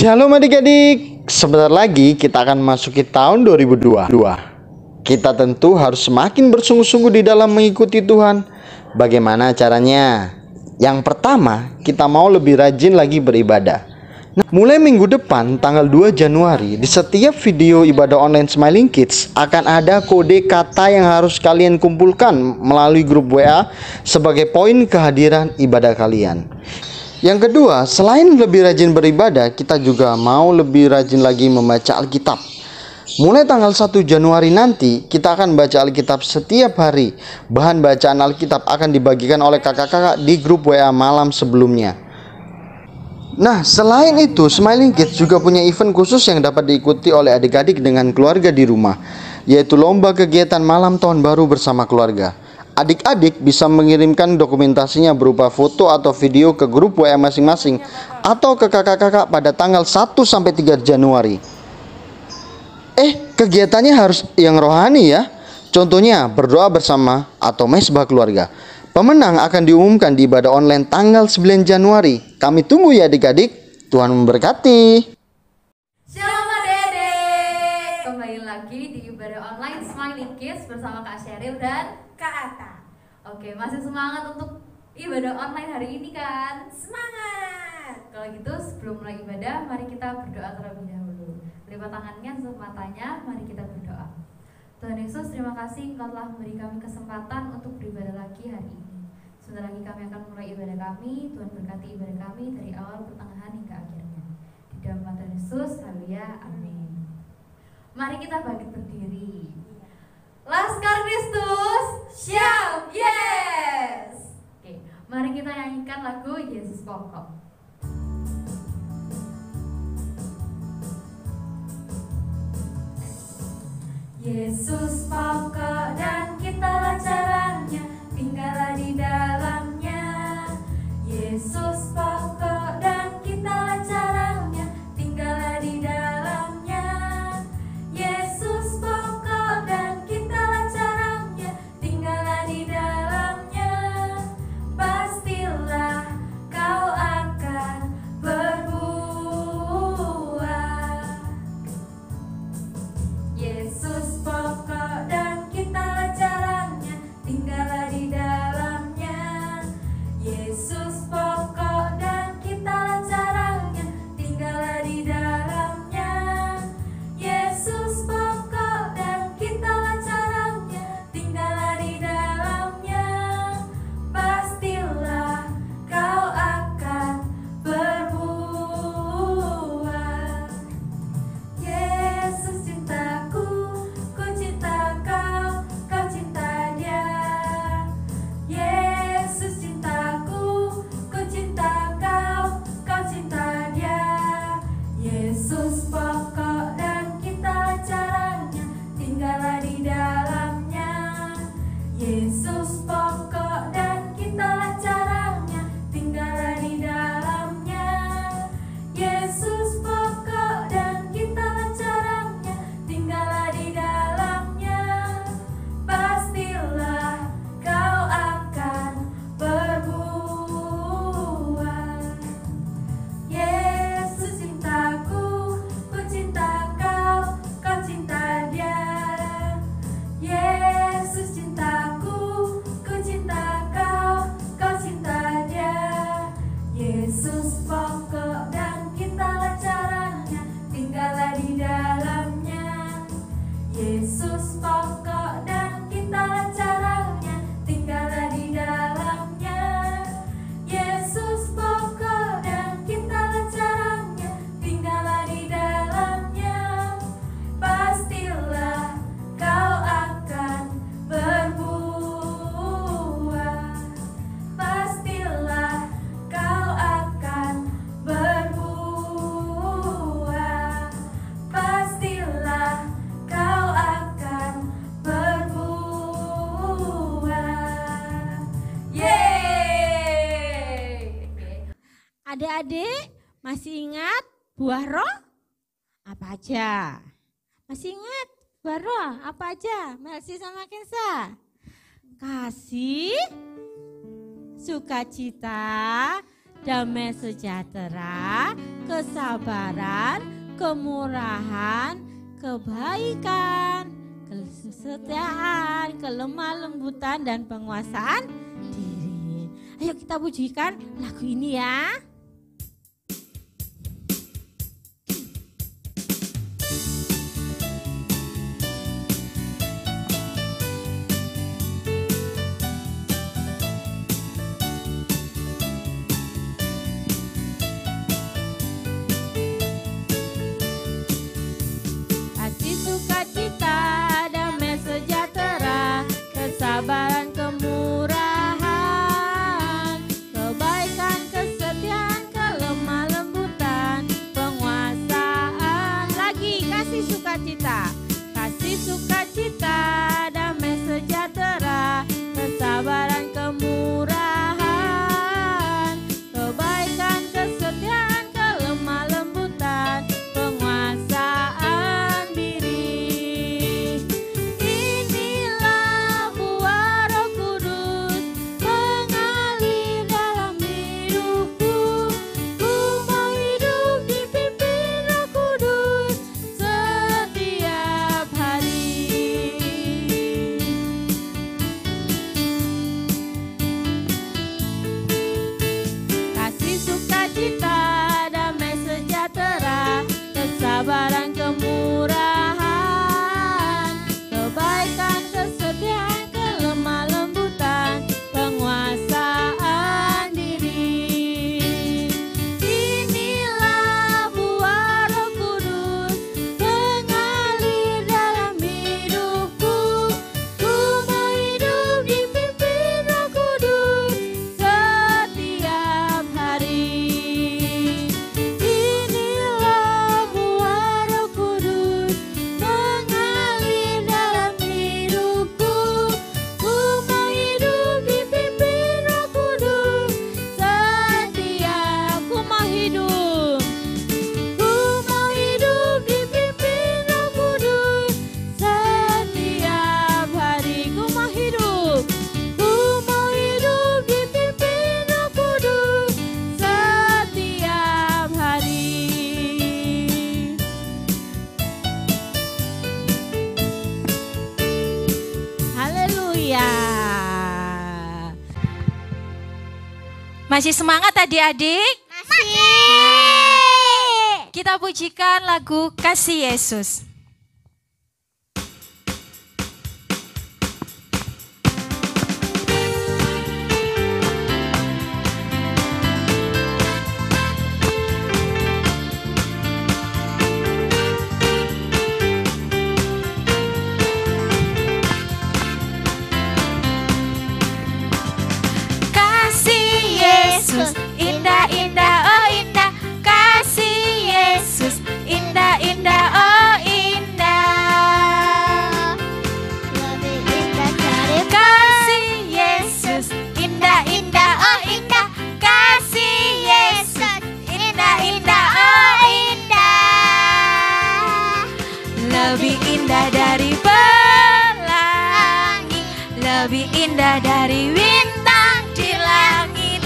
Shalom adik-adik, sebentar lagi kita akan memasuki tahun 2022. Kita tentu harus semakin bersungguh-sungguh di dalam mengikuti Tuhan. Bagaimana caranya? Yang pertama, kita mau lebih rajin lagi beribadah. Nah, mulai minggu depan tanggal 2 Januari, di setiap video ibadah online Smiling Kids akan ada kode kata yang harus kalian kumpulkan melalui grup WA sebagai poin kehadiran ibadah kalian. Yang kedua, selain lebih rajin beribadah, kita juga mau lebih rajin lagi membaca Alkitab. Mulai tanggal 1 Januari nanti, kita akan baca Alkitab setiap hari. Bahan bacaan Alkitab akan dibagikan oleh kakak-kakak di grup WA malam sebelumnya. Nah, selain itu, Smiling Kids juga punya event khusus yang dapat diikuti oleh adik-adik dengan keluarga di rumah, yaitu lomba kegiatan malam tahun baru bersama keluarga. Adik-adik bisa mengirimkan dokumentasinya berupa foto atau video ke grup WA masing-masing atau ke kakak-kakak pada tanggal 1-3 Januari. Kegiatannya harus yang rohani ya. Contohnya berdoa bersama atau mesbah keluarga. Pemenang akan diumumkan di ibadah online tanggal 9 Januari. Kami tunggu ya adik-adik. Tuhan memberkati. Shalom adik-adik. Kembali lagi di ibadah online Smiling Kids bersama Kak Sheryl dan Kak Ata. Oke, masih semangat untuk ibadah online hari ini kan? Semangat! Kalau gitu sebelum mulai ibadah, mari kita berdoa terlebih dahulu. Lipat tangannya, tutup matanya, mari kita berdoa. Tuhan Yesus, terima kasih Engkau telah memberi kami kesempatan untuk beribadah lagi hari ini. Sebentar lagi kami akan mulai ibadah kami. Tuhan berkati ibadah kami dari awal, pertengahan hingga akhirnya. Di dalam nama Tuhan Yesus, haleluya, amin. Mari kita bangkit berdiri. Laskar Kristus, shout yes. Oke, mari kita nyanyikan lagu Yesus Pokok. Yesus pokok dan kitalah caranya, tinggallah di dalamnya. Yesus pokok dan kitalah caranya, tinggallah di dalamnya. Yesus pokok dan kitalah caranya, tinggallah di dalamnya. Pastilah kau akan berbuah. Yesus pokok dan kitalah caranya, tinggallah di dalamnya. Yesus pokok dan kitalah caranya, tinggallah di dalamnya. Yesus pokok dan kitalah caranya, tinggallah di dalamnya. Pastilah kau akan berbuah. Yesus cintaku, ku cinta kau, kau cinta dia. Yesus cintaku, ku cinta kau, kau cinta dia. Yesus pokok dan kitalah caranya, tinggallah di dalamnya. Yesus pokok dan kitalah caranya, tinggallah di dalamnya. Yesus pokok dan kitalah caranya, tinggallah di dalamnya. Pastilah kau akan berbuah. Yesus cintaku, ku cinta kau, kau cinta dia. Yesus cintaku, ku cinta kau, kau cinta dia. Yesus pokok dan kitalah caranya, tinggallah di dalamnya. Yesus pokok dan kitalah caranya, tinggallah di dalamnya. Yesus pokok dan kitalah caranya, tinggallah di dalamnya. Pastilah kau akan berbuah. Pastilah kau akan berbuah. Pastilah kau akan berbuah. Yeay. Adik-adik masih ingat buah roh? Apa aja? Masih ingat buah roh apa aja? Melsi sama Kensa? Kasih, sukacita, damai sejahtera, kesabaran, kemurahan, kebaikan, kesetiaan, kelemah lembutan, dan penguasaan diri. Ayo kita pujikan lagu ini ya. Kasih sukacita, damai sejahtera, kesabaran, kemurahan, kebaikan, kesetiaan, kelemah lembutan, penguasaan. Lagi kasih sukacita, damai sejahtera, kesabaran, kemurahan, kebaikan, kesetiaan, kelemah lembutan, penguasaan diri. Inilah buah Roh Kudus mengalir dalam hidupku. Ku mau hidup dipimpin Roh Kudus setiap hari. Kasih sukacita, damai sejahtera, kesabaran, kemurahan, kebaikan, kesetiaan, kelemah lembutan, penguasaan diri. Inilah buah Roh Kudus mengalir dalam hidupku. Ku mau hidup dipimpin Roh Kudus setiap hari. Inilah buah Roh Kudus mengalir dalam hidupku. Ku mau hidup dipimpin Roh Kudus setiap. Ku mau hidup dipimpin Roh Kudus setiap hari. Ku mau hidup dipimpin Roh Kudus setiap hari. Haleluya. Masih semangat adik-adik? Masih. Kita pujikan lagu Kasih Yesus. Kasih Yesus, indah-indah, oh indah. Kasih Yesus, indah-indah, oh indah. Lebih indah dari Kasih Yesus, indah-indah, oh indah. Kasih Yesus, indah-indah, oh indah. Lebih indah dari pelangi, lebih indah dari bintang di langit,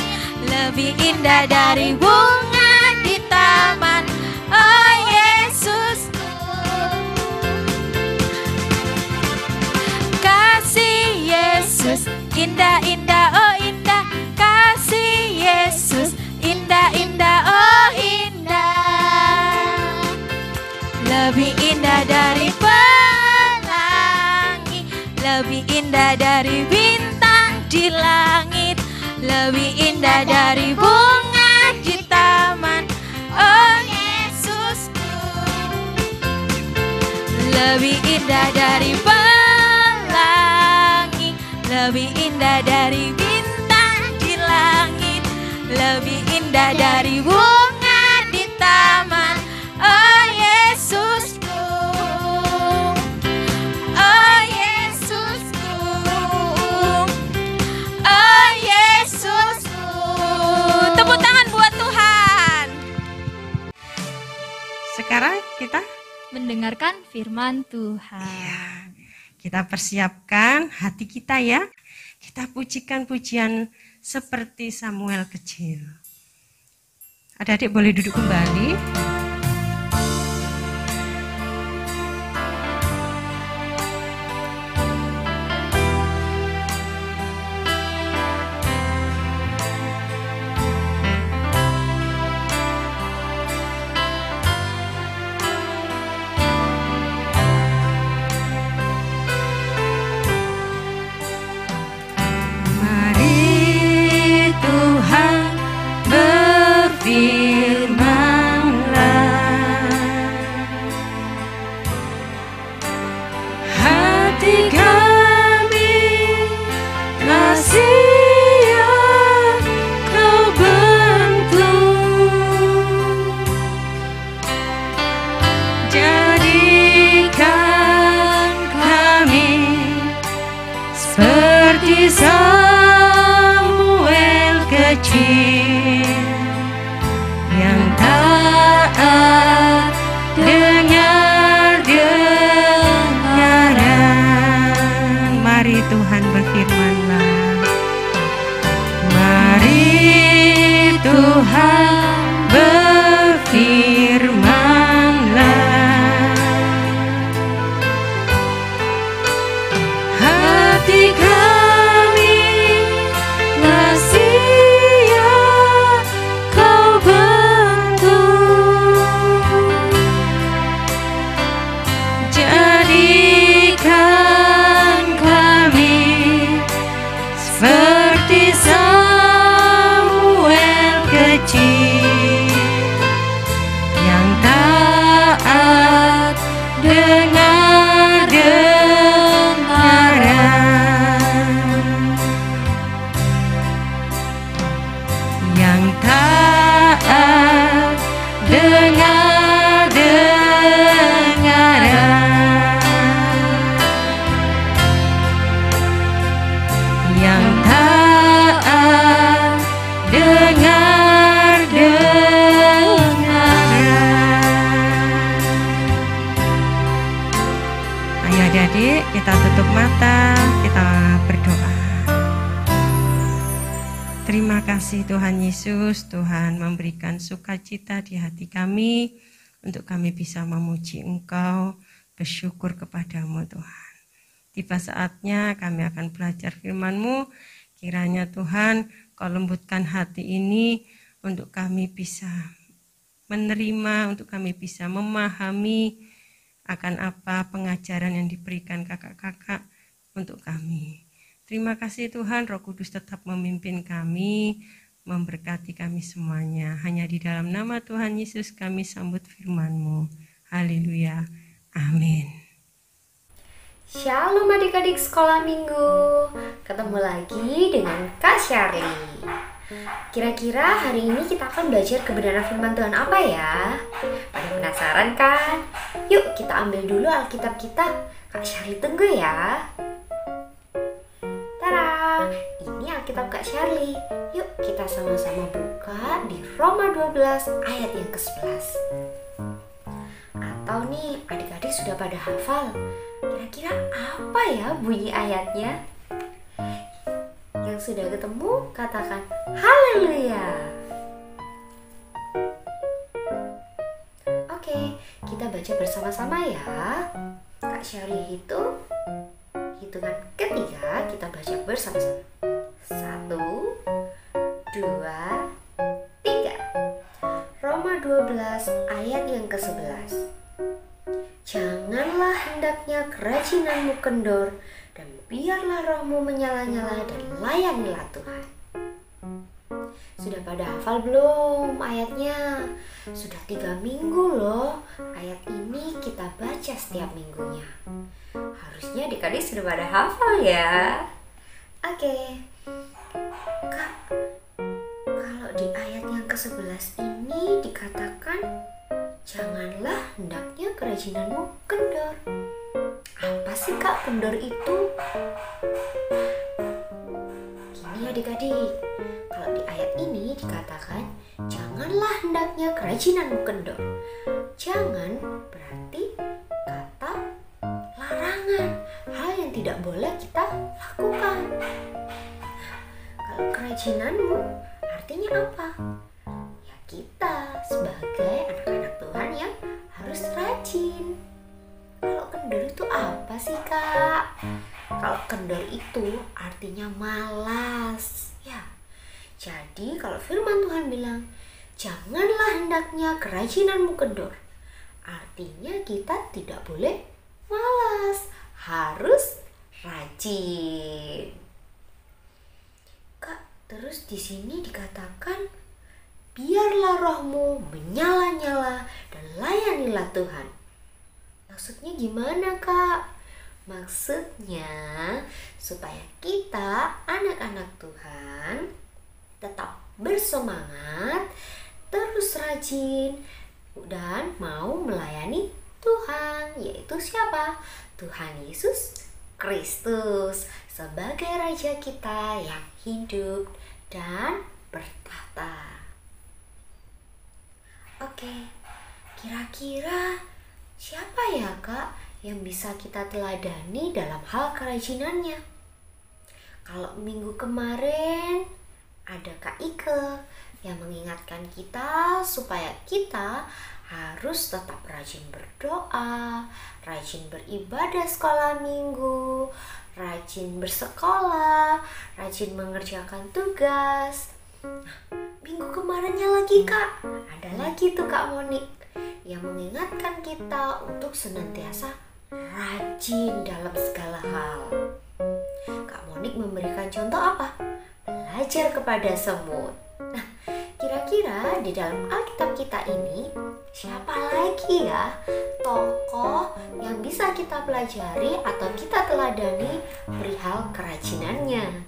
lebih indah dari bunga di taman. Oh Yesus, kasih Yesus, indah-indah, oh indah. Kasih Yesus, indah-indah, oh indah. Lebih indah dari pelangi, lebih indah dari bintang di langit, lebih indah dari bunga di taman. Oh Yesusku, lebih indah dari pelangi, lebih indah dari bintang di langit, lebih indah dari bunga di taman. Oh Yesusku, oh Yesusku, oh Yesusku. Tepuk tangan buat Tuhan. Sekarang kita Mendengarkan firman Tuhan. kita persiapkan hati kita ya. Kita pujikan pujian seperti Samuel kecil. Adik-adik boleh duduk kembali. Mari Tuhan berfirman-Lah, hati kami telah siap Kau bentuk, jadikan kami seperti Samuel kecil yang taat dengar-dengaran. Mari Tuhan berfirman-Lah. Mari Tuhan berfirman-Lah, hati kami telah siap Kau bentuk, jadikan kami seperti Samuel kecil yang taat dengar-dengaran, yang taat dengar-dengaran, yang taat dengar-dengaran. Ayo adik-adik, kita tutup mata, kita berdoa. Terima kasih Tuhan Yesus, Tuhan memberikan sukacita di hati kami untuk kami bisa memuji Engkau, bersyukur kepadamu Tuhan. Tiba saatnya kami akan belajar firman-Mu. Kiranya Tuhan Kau lembutkan hati ini untuk kami bisa menerima, untuk kami bisa memahami akan apa pengajaran yang diberikan kakak-kakak untuk kami. Terima kasih Tuhan, Roh Kudus tetap memimpin kami, memberkati kami semuanya. Hanya di dalam nama Tuhan Yesus kami sambut firman-Mu. Haleluya. Amin. Shalom adik-adik sekolah minggu. Ketemu lagi dengan Kak Shirley. Kira-kira hari ini kita akan belajar kebenaran firman Tuhan apa ya? Pada penasaran kan? Yuk kita ambil dulu Alkitab kita. Kak Shirley tunggu ya. Tara, ini Alkitab Kak Shirley. Yuk kita sama-sama buka di Roma 12 ayat yang ke-11. Atau nih adik-adik sudah pada hafal? Kira-kira apa ya bunyi ayatnya? Yang sudah ketemu katakan haleluya. Oke, kita baca bersama-sama ya. Kak Shirley hitungan ketiga kita baca bersama-sama. 1, 2, 3. Roma 12 ayat yang ke-11. Janganlah hendaknya kerajinanmu kendor, dan biarlah rohmu menyala-nyala dan layanilah Tuhan. Sudah pada hafal belum ayatnya? Sudah 3 minggu loh ayat ini kita baca setiap minggunya. Harusnya adik-adik sudah pada hafal ya. Oke. Kak, kalau di ayat yang ke-11 ini dikatakan janganlah hendaknya kerajinanmu kendor. Apa sih Kak kendor itu? Gini adik-adik, kalau di ayat ini dikatakan janganlah hendaknya kerajinanmu kendor. Jangan berarti kata larangan, hal yang tidak boleh kita lakukan. Kalau kerajinanmu artinya apa? Ya kita sebagai anak-anak Tuhan yang harus rajin. Kalau kendor itu apa sih, Kak? Kalau kendor itu artinya malas. Ya. Jadi kalau firman Tuhan bilang, janganlah hendaknya kerajinanmu kendor. Artinya kita tidak boleh malas, harus rajin. Kak, terus di sini dikatakan, biarlah rohmu menyala-nyala dan layanilah Tuhan. Maksudnya gimana, Kak? Maksudnya supaya kita anak-anak Tuhan tetap bersemangat, terus rajin, dan mau melayani Tuhan, yaitu siapa? Tuhan Yesus Kristus sebagai Raja kita yang hidup dan bertahta. Oke, kira-kira siapa ya, Kak, yang bisa kita teladani dalam hal kerajinannya? Kalau minggu kemarin ada Kak Ike yang mengingatkan kita supaya kita harus tetap rajin berdoa, rajin beribadah sekolah minggu, rajin bersekolah, rajin mengerjakan tugas. Nah, minggu kemarinnya lagi, Kak, ada lagi tuh Kak Monik yang mengingatkan kita untuk senantiasa rajin dalam segala hal. Kak Monik memberikan contoh apa? Belajar kepada semut. Nah, kira-kira di dalam Alkitab kita ini siapa lagi ya tokoh yang bisa kita pelajari atau kita teladani perihal kerajinannya?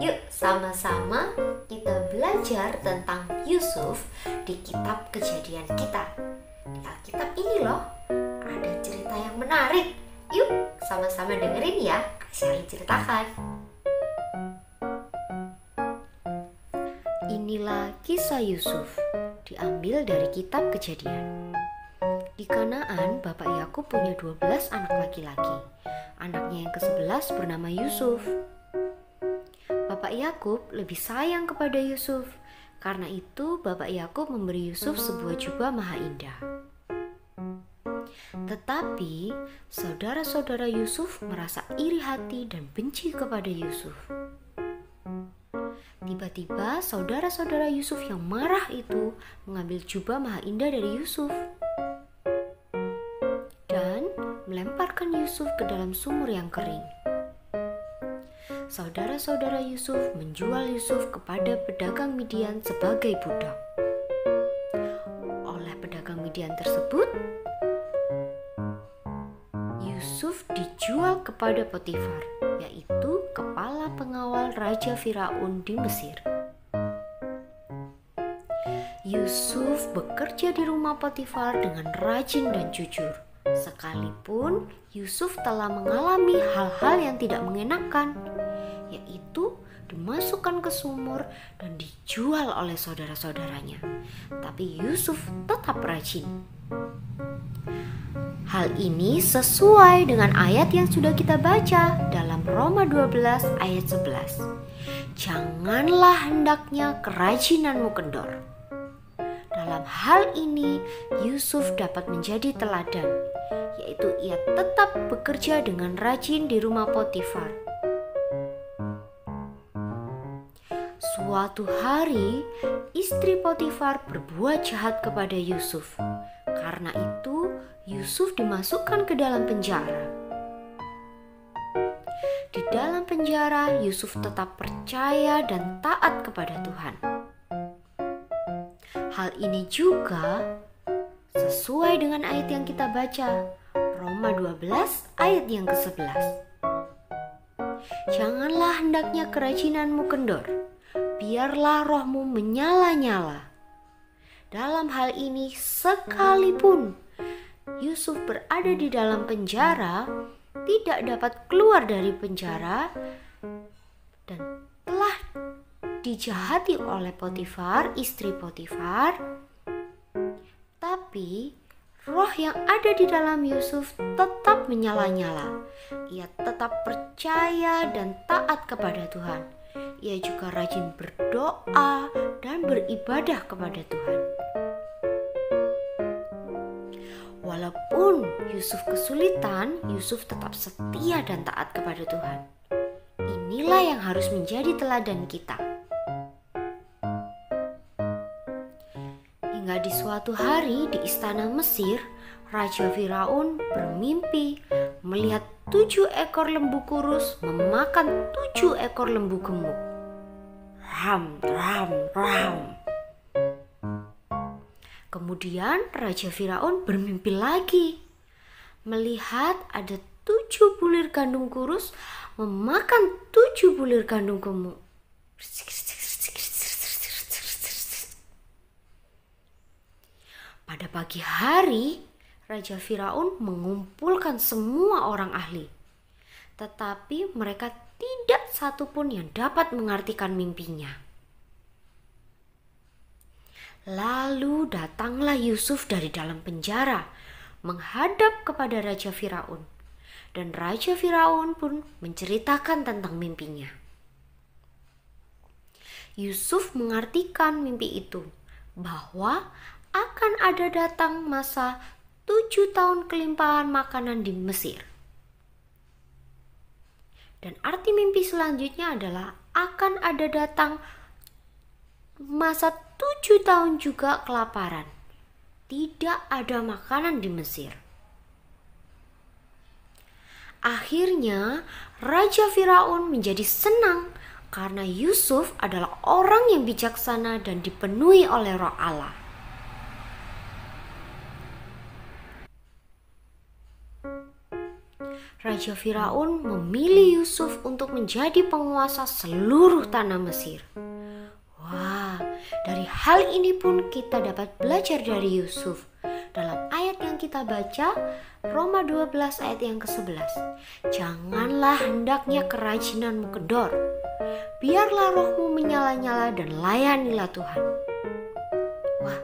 Yuk sama-sama kita belajar tentang Yusuf di kitab Kejadian kita. Di Alkitab ini loh ada cerita yang menarik. Yuk sama-sama dengerin ya, Kak Syarli ceritakan. Inilah kisah Yusuf, diambil dari kitab Kejadian. Di Kanaan, Bapak Yakub punya 12 anak laki-laki. Anaknya yang ke-11 bernama Yusuf. Bapak Yakub lebih sayang kepada Yusuf. Karena itu, Bapak Yakub memberi Yusuf sebuah jubah maha indah. Tetapi, saudara-saudara Yusuf merasa iri hati dan benci kepada Yusuf. Tiba-tiba saudara-saudara Yusuf yang marah itu mengambil jubah maha indah dari Yusuf dan melemparkan Yusuf ke dalam sumur yang kering. Saudara-saudara Yusuf menjual Yusuf kepada pedagang Midian sebagai budak. Oleh pedagang Midian tersebut, Yusuf dijual kepada Potifar, yaitu kepala pengawal Raja Firaun di Mesir. Yusuf bekerja di rumah Potifar dengan rajin dan jujur, sekalipun Yusuf telah mengalami hal-hal yang tidak mengenakan, yaitu dimasukkan ke sumur dan dijual oleh saudara-saudaranya. Tapi Yusuf tetap rajin. Hal ini sesuai dengan ayat yang sudah kita baca dalam Roma 12 ayat 11. Janganlah hendaknya kerajinanmu kendor. Dalam hal ini Yusuf dapat menjadi teladan, yaitu ia tetap bekerja dengan rajin di rumah Potifar. Suatu hari, istri Potifar berbuat jahat kepada Yusuf. Karena itu, Yusuf dimasukkan ke dalam penjara. Di dalam penjara, Yusuf tetap percaya dan taat kepada Tuhan. Hal ini juga sesuai dengan ayat yang kita baca, Roma 12 ayat yang ke-11. Janganlah hendaknya kerajinanmu kendor, biarlah rohmu menyala-nyala. Dalam hal ini, sekalipun Yusuf berada di dalam penjara, tidak dapat keluar dari penjara, dan telah dijahati oleh Potifar, istri Potifar, tapi roh yang ada di dalam Yusuf tetap menyala-nyala. Ia tetap percaya dan taat kepada Tuhan. ia juga rajin berdoa dan beribadah kepada Tuhan. Walaupun Yusuf kesulitan, Yusuf tetap setia dan taat kepada Tuhan. Inilah yang harus menjadi teladan kita. Hingga di suatu hari di istana Mesir, Raja Firaun bermimpi melihat 7 ekor lembu kurus memakan 7 ekor lembu gemuk. Ram, ram, ram. Kemudian Raja Firaun bermimpi lagi melihat ada 7 bulir gandum kurus memakan 7 bulir gandum gemuk. Pada pagi hari, Raja Firaun mengumpulkan semua orang ahli. Tetapi mereka tidak satupun yang dapat mengartikan mimpinya. Lalu datanglah Yusuf dari dalam penjara menghadap kepada Raja Firaun. Dan Raja Firaun pun menceritakan tentang mimpinya. Yusuf mengartikan mimpi itu bahwa akan ada datang masa 7 tahun kelimpahan makanan di Mesir. Dan arti mimpi selanjutnya adalah akan ada datang masa 7 tahun juga kelaparan. Tidak ada makanan di Mesir. Akhirnya Raja Firaun menjadi senang karena Yusuf adalah orang yang bijaksana dan dipenuhi oleh Roh Allah. Raja Firaun memilih Yusuf untuk menjadi penguasa seluruh tanah Mesir. Wah, dari hal ini pun kita dapat belajar dari Yusuf. Dalam ayat yang kita baca, Roma 12 ayat yang ke-11. Janganlah hendaknya kerajinanmu kendor. Biarlah rohmu menyala-nyala dan layanilah Tuhan. Wah,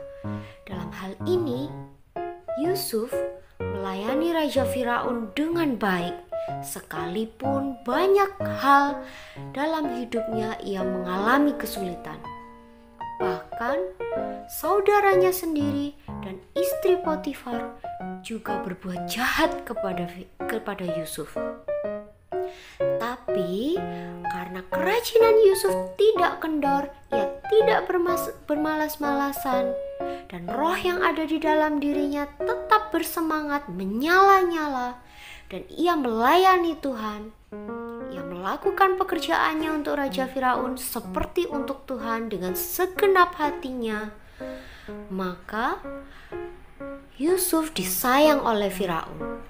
dalam hal ini, Yusuf melayani Raja Firaun dengan baik. Sekalipun banyak hal dalam hidupnya ia mengalami kesulitan. Bahkan saudaranya sendiri dan istri Potifar juga berbuat jahat kepada Yusuf. Tapi karena kerajinan Yusuf tidak kendor, ia tidak bermalas-malasan, dan roh yang ada di dalam dirinya tetap bersemangat menyala-nyala, dan ia melayani Tuhan. Ia melakukan pekerjaannya untuk Raja Firaun seperti untuk Tuhan dengan segenap hatinya. Maka Yusuf disayang oleh Firaun.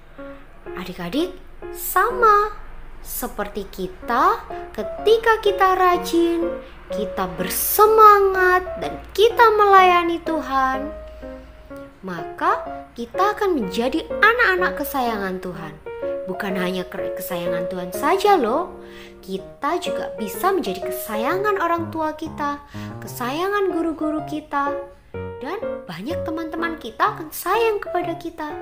Adik-adik, sama seperti kita, ketika kita rajin, kita bersemangat dan kita melayani Tuhan, maka kita akan menjadi anak-anak kesayangan Tuhan. Bukan hanya kesayangan Tuhan saja loh, kita juga bisa menjadi kesayangan orang tua kita, kesayangan guru-guru kita, dan banyak teman-teman kita akan sayang kepada kita.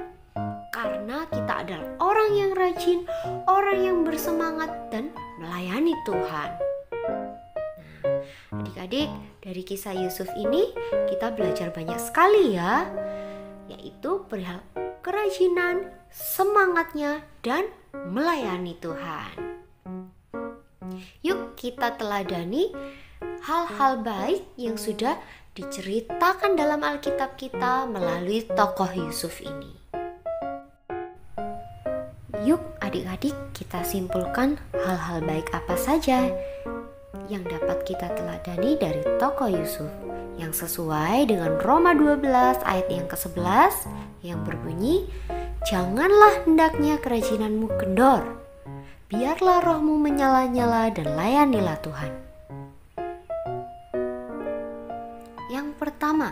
Karena kita adalah orang yang rajin, orang yang bersemangat dan melayani Tuhan. Nah, adik-adik, dari kisah Yusuf ini kita belajar banyak sekali ya, yaitu perihal kerajinan, semangatnya, dan melayani Tuhan. Yuk kita teladani hal-hal baik yang sudah diceritakan dalam Alkitab kita melalui tokoh Yusuf ini. Yuk adik-adik kita simpulkan hal-hal baik apa saja yang dapat kita teladani dari tokoh Yusuf yang sesuai dengan Roma 12 ayat yang ke-11 yang berbunyi, janganlah hendaknya kerajinanmu kendor, biarlah rohmu menyala-nyala dan layanilah Tuhan. Yang pertama,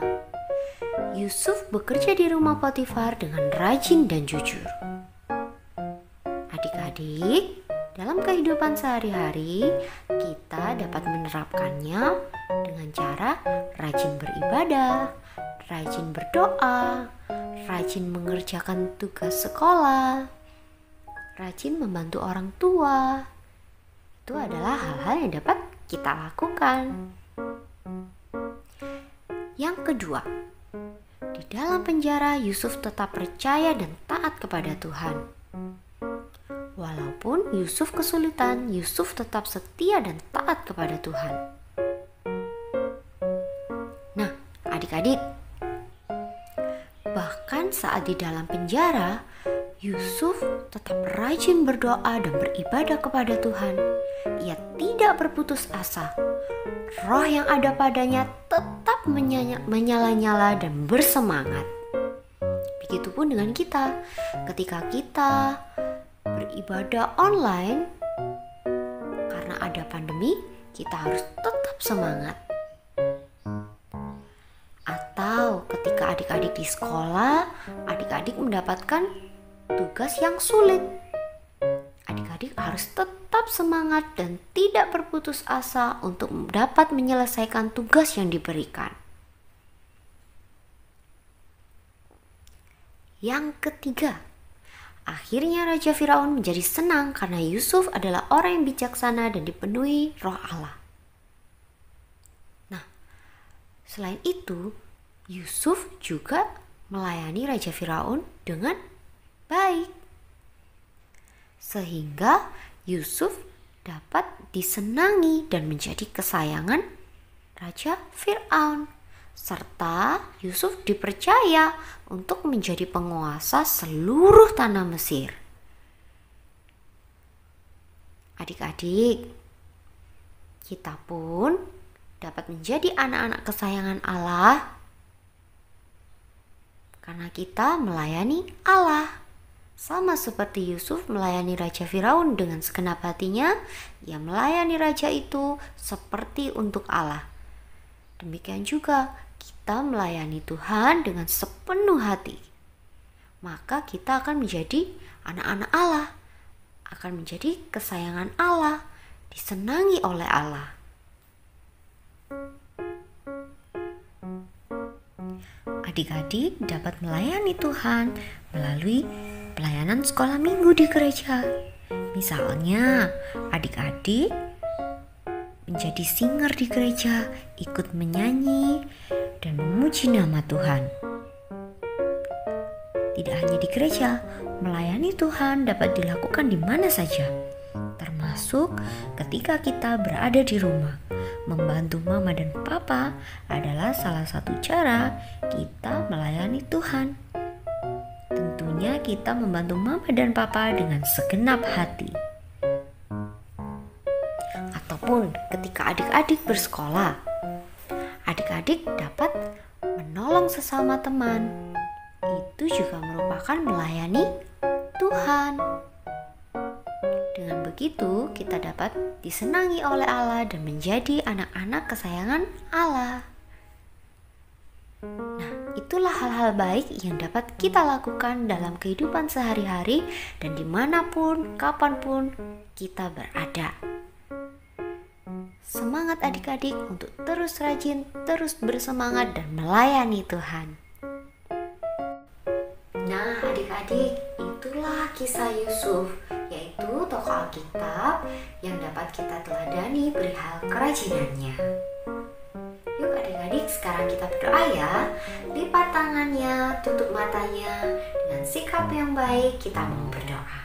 Yusuf bekerja di rumah Potifar dengan rajin dan jujur. Adik-adik, dalam kehidupan sehari-hari kita dapat menerapkannya dengan cara rajin beribadah, rajin berdoa, rajin mengerjakan tugas sekolah, rajin membantu orang tua. Itu adalah hal-hal yang dapat kita lakukan. Yang kedua, di dalam penjara Yusuf tetap percaya dan taat kepada Tuhan. Walaupun Yusuf kesulitan, Yusuf tetap setia dan taat kepada Tuhan. Nah, adik-adik, bahkan saat di dalam penjara, Yusuf tetap rajin berdoa dan beribadah kepada Tuhan. Ia tidak berputus asa. Roh yang ada padanya tetap menyala-nyala dan bersemangat. Begitupun dengan kita. Ketika kita beribadah online, karena ada pandemi, kita harus tetap semangat. Atau ketika adik-adik di sekolah, adik-adik mendapatkan tugas yang sulit, adik-adik harus tetap semangat dan tidak berputus asa untuk dapat menyelesaikan tugas yang diberikan. Yang ketiga, akhirnya Raja Firaun menjadi senang karena Yusuf adalah orang yang bijaksana dan dipenuhi Roh Allah. Nah, selain itu, Yusuf juga melayani Raja Firaun dengan baik, sehingga Yusuf dapat disenangi dan menjadi kesayangan Raja Firaun, serta Yusuf dipercaya untuk menjadi penguasa seluruh tanah Mesir. Adik-adik, kita pun dapat menjadi anak-anak kesayangan Allah karena kita melayani Allah. Sama seperti Yusuf melayani Raja Firaun dengan segenap hatinya, ia melayani raja itu seperti untuk Allah. Demikian juga kita melayani Tuhan dengan sepenuh hati. Maka kita akan menjadi anak-anak Allah, akan menjadi kesayangan Allah, disenangi oleh Allah. Adik-adik dapat melayani Tuhan melalui pelayanan sekolah minggu di gereja. Misalnya, adik-adik menjadi singer di gereja, ikut menyanyi dan memuji nama Tuhan. Tidak hanya di gereja, melayani Tuhan dapat dilakukan di mana saja, termasuk ketika kita berada di rumah. Membantu mama dan papa adalah salah satu cara kita melayani Tuhan. Tentunya kita membantu mama dan papa dengan segenap hati. Ataupun ketika adik-adik bersekolah, adik-adik dapat menolong sesama teman. Itu juga merupakan melayani Tuhan. Dengan begitu, kita dapat disenangi oleh Allah dan menjadi anak-anak kesayangan Allah. Nah, itulah hal-hal baik yang dapat kita lakukan dalam kehidupan sehari-hari dan dimanapun, kapanpun kita berada. Semangat adik-adik untuk terus rajin, terus bersemangat dan melayani Tuhan. Nah, adik-adik, itulah kisah Yusuf, yaitu tokoh Alkitab yang dapat kita teladani perihal kerajinannya. Yuk adik-adik, sekarang kita berdoa ya. Lipat tangannya, tutup matanya. Dengan sikap yang baik kita mau berdoa.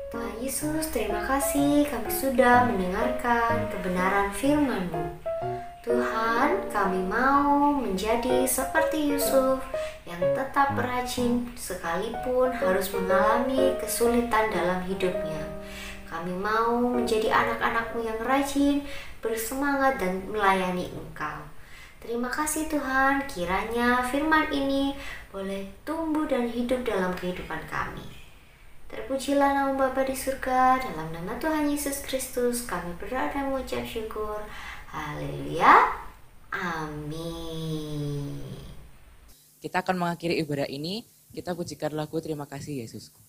Tuhan Yesus, terima kasih kami sudah mendengarkan kebenaran firman-Mu. Tuhan, kami mau menjadi seperti Yusuf yang tetap rajin sekalipun harus mengalami kesulitan dalam hidupnya. Kami mau menjadi anak-anak-Mu yang rajin, bersemangat dan melayani Engkau. Terima kasih Tuhan, kiranya firman ini boleh tumbuh dan hidup dalam kehidupan kami. Terpujilah nama Bapa di surga, dalam nama Tuhan Yesus Kristus kami berdoa dan mengucap syukur. Haleluya, amin. Kita akan mengakhiri ibadah ini, kita pujikan lagu Terima Kasih Yesusku.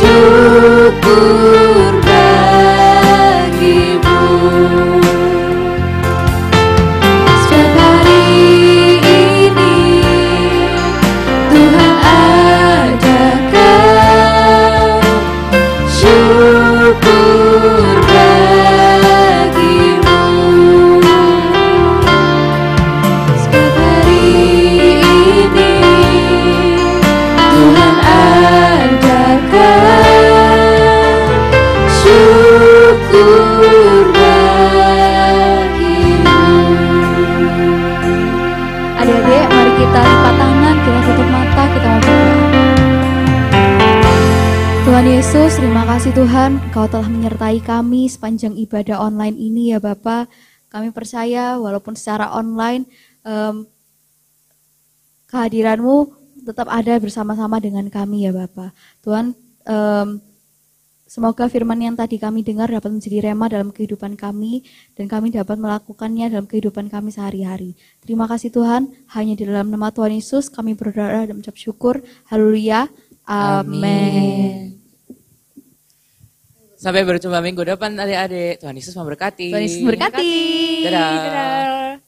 syukur bagimu. Setiap hari ini Tuhan adakan syukur bagimu. Setiap hari ini Tuhan adakan syukur bagimu. Adik-adik, mari kita lipat tangan, kita tutup mata, kita mau berdoa. Tuhan Yesus, terima kasih Tuhan, Engkau telah menyertai kami sepanjang ibadah online ini ya Bapa. Kami percaya walaupun secara online kehadiran-Mu tetap ada bersama-sama dengan kami ya Bapa. Tuhan, semoga firman yang tadi kami dengar dapat menjadi rema dalam kehidupan kami dan kami dapat melakukannya dalam kehidupan kami sehari-hari. Terima kasih Tuhan, hanya di dalam nama Tuhan Yesus kami berdoa dan mengucap syukur. Haleluya. Amin. Sampai berjumpa minggu depan adik-adik. Tuhan Yesus memberkati. Tuhan Yesus memberkati. Dadah. Dadah.